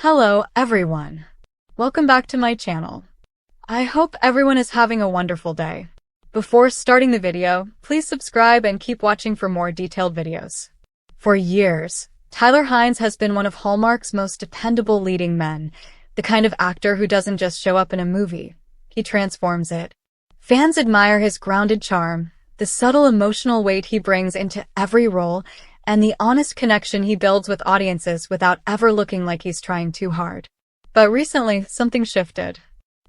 Hello, everyone. Welcome back to my channel. I hope everyone is having a wonderful day. Before starting the video, please subscribe and keep watching for more detailed videos. For years, Tyler Hynes has been one of Hallmark's most dependable leading men, the kind of actor who doesn't just show up in a movie, he transforms it. Fans admire his grounded charm, the subtle emotional weight he brings into every role, and the honest connection he builds with audiences without ever looking like he's trying too hard. But recently, something shifted.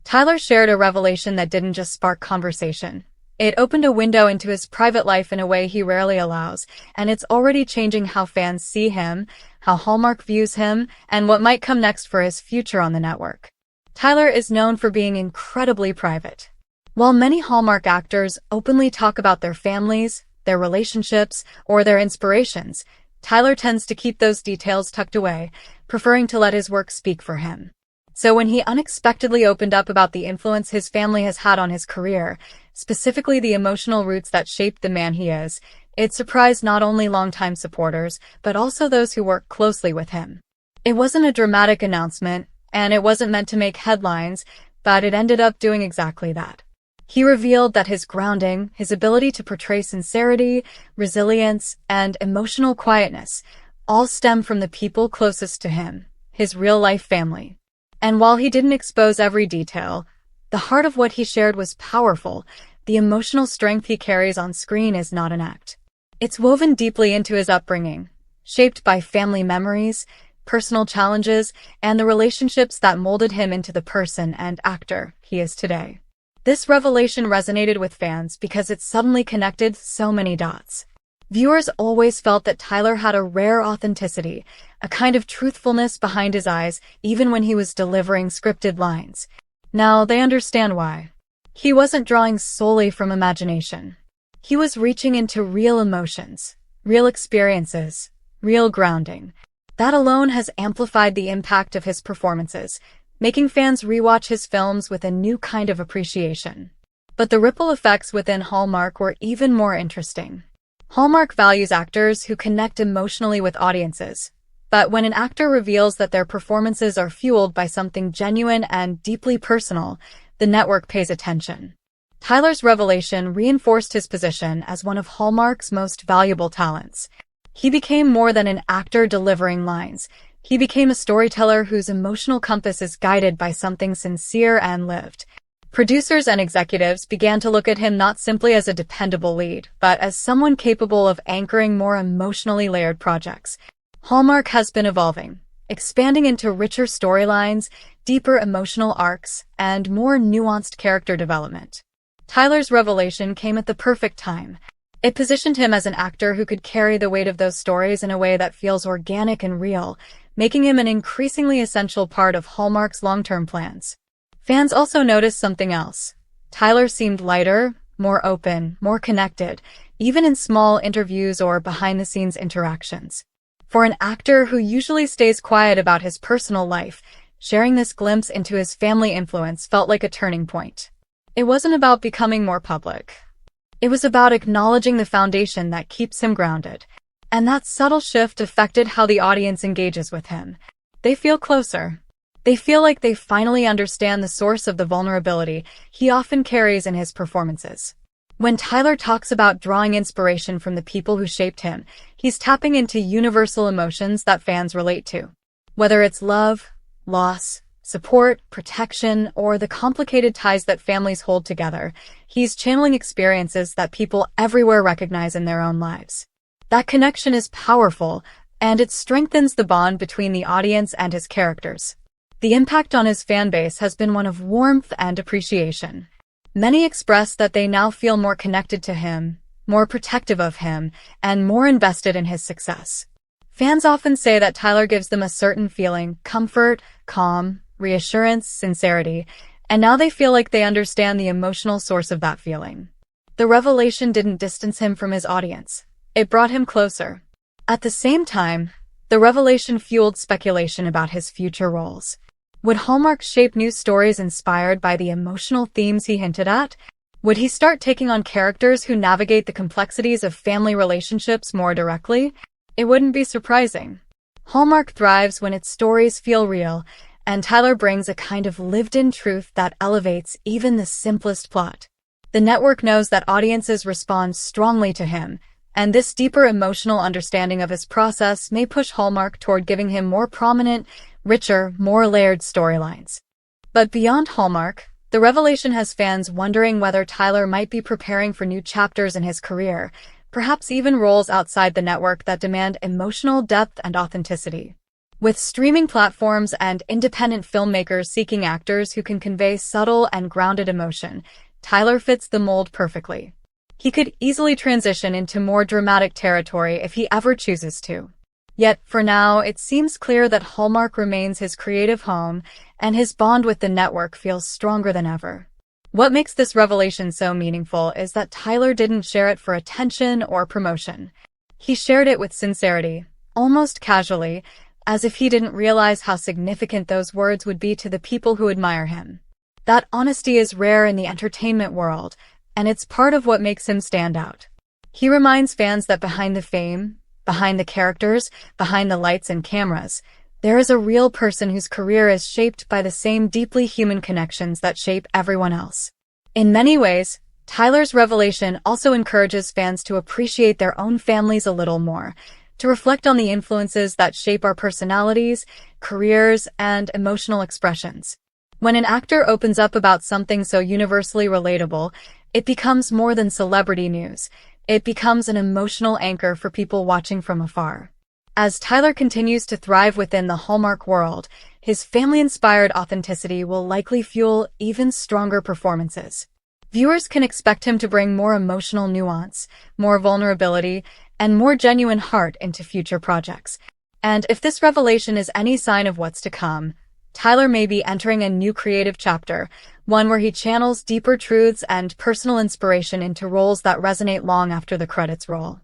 Tyler shared a revelation that didn't just spark conversation. It opened a window into his private life in a way he rarely allows, and it's already changing how fans see him, how Hallmark views him, and what might come next for his future on the network. Tyler is known for being incredibly private. While many Hallmark actors openly talk about their families, their relationships, or their inspirations, Tyler tends to keep those details tucked away, preferring to let his work speak for him. So when he unexpectedly opened up about the influence his family has had on his career, specifically the emotional roots that shaped the man he is, it surprised not only longtime supporters, but also those who work closely with him. It wasn't a dramatic announcement, and it wasn't meant to make headlines, but it ended up doing exactly that. He revealed that his grounding, his ability to portray sincerity, resilience, and emotional quietness all stem from the people closest to him, his real-life family. And while he didn't expose every detail, the heart of what he shared was powerful. The emotional strength he carries on screen is not an act. It's woven deeply into his upbringing, shaped by family memories, personal challenges, and the relationships that molded him into the person and actor he is today. This revelation resonated with fans because it suddenly connected so many dots. Viewers always felt that Tyler had a rare authenticity, a kind of truthfulness behind his eyes, even when he was delivering scripted lines. Now they understand why. He wasn't drawing solely from imagination. He was reaching into real emotions, real experiences, real grounding. That alone has amplified the impact of his performances, making fans rewatch his films with a new kind of appreciation. But the ripple effects within Hallmark were even more interesting. Hallmark values actors who connect emotionally with audiences. But when an actor reveals that their performances are fueled by something genuine and deeply personal, the network pays attention. Tyler's revelation reinforced his position as one of Hallmark's most valuable talents. He became more than an actor delivering lines. He became a storyteller whose emotional compass is guided by something sincere and lived. Producers and executives began to look at him not simply as a dependable lead, but as someone capable of anchoring more emotionally layered projects. Hallmark has been evolving, expanding into richer storylines, deeper emotional arcs, and more nuanced character development. Tyler's revelation came at the perfect time. It positioned him as an actor who could carry the weight of those stories in a way that feels organic and real, making him an increasingly essential part of Hallmark's long-term plans. Fans also noticed something else. Tyler seemed lighter, more open, more connected, even in small interviews or behind-the-scenes interactions. For an actor who usually stays quiet about his personal life, sharing this glimpse into his family influence felt like a turning point. It wasn't about becoming more public. It was about acknowledging the foundation that keeps him grounded. And that subtle shift affected how the audience engages with him. They feel closer. They feel like they finally understand the source of the vulnerability he often carries in his performances. When Tyler talks about drawing inspiration from the people who shaped him, he's tapping into universal emotions that fans relate to. Whether it's love, loss, support, protection, or the complicated ties that families hold together, he's channeling experiences that people everywhere recognize in their own lives. That connection is powerful, and it strengthens the bond between the audience and his characters. The impact on his fan base has been one of warmth and appreciation. Many express that they now feel more connected to him, more protective of him, and more invested in his success. Fans often say that Tyler gives them a certain feeling, comfort, calm, reassurance, sincerity, and now they feel like they understand the emotional source of that feeling. The revelation didn't distance him from his audience. It brought him closer. At the same time, the revelation fueled speculation about his future roles. Would Hallmark shape new stories inspired by the emotional themes he hinted at? Would he start taking on characters who navigate the complexities of family relationships more directly? It wouldn't be surprising. Hallmark thrives when its stories feel real, and Tyler brings a kind of lived-in truth that elevates even the simplest plot. The network knows that audiences respond strongly to him, and this deeper emotional understanding of his process may push Hallmark toward giving him more prominent, richer, more layered storylines. But beyond Hallmark, the revelation has fans wondering whether Tyler might be preparing for new chapters in his career, perhaps even roles outside the network that demand emotional depth and authenticity. With streaming platforms and independent filmmakers seeking actors who can convey subtle and grounded emotion, Tyler fits the mold perfectly. He could easily transition into more dramatic territory if he ever chooses to. Yet, for now, it seems clear that Hallmark remains his creative home, and his bond with the network feels stronger than ever. What makes this revelation so meaningful is that Tyler didn't share it for attention or promotion. He shared it with sincerity, almost casually, as if he didn't realize how significant those words would be to the people who admire him. That honesty is rare in the entertainment world, and it's part of what makes him stand out. He reminds fans that behind the fame, behind the characters, behind the lights and cameras, there is a real person whose career is shaped by the same deeply human connections that shape everyone else. In many ways, Tyler's revelation also encourages fans to appreciate their own families a little more, to reflect on the influences that shape our personalities, careers, and emotional expressions. When an actor opens up about something so universally relatable, it becomes more than celebrity news. It becomes an emotional anchor for people watching from afar. As Tyler continues to thrive within the Hallmark world, his family-inspired authenticity will likely fuel even stronger performances. Viewers can expect him to bring more emotional nuance, more vulnerability, and more genuine heart into future projects. And if this revelation is any sign of what's to come, Tyler may be entering a new creative chapter, one where he channels deeper truths and personal inspiration into roles that resonate long after the credits roll.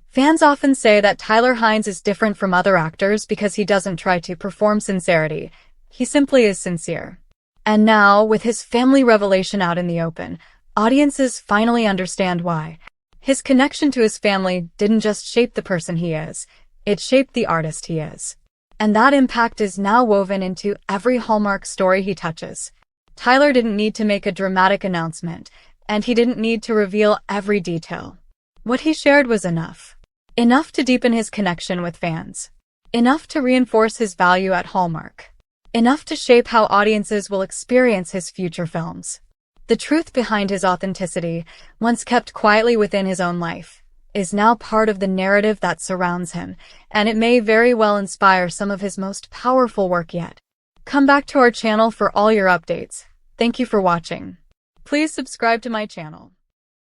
Fans often say that Tyler Hynes is different from other actors because he doesn't try to perform sincerity. He simply is sincere. And now, with his family revelation out in the open, audiences finally understand why. His connection to his family didn't just shape the person he is, it shaped the artist he is. And that impact is now woven into every Hallmark story he touches. Tyler didn't need to make a dramatic announcement, and he didn't need to reveal every detail. What he shared was enough. Enough to deepen his connection with fans. Enough to reinforce his value at Hallmark. Enough to shape how audiences will experience his future films. The truth behind his authenticity, once kept quietly within his own life, is now part of the narrative that surrounds him, and it may very well inspire some of his most powerful work yet. Come back to our channel for all your updates. Thank you for watching. Please subscribe to my channel.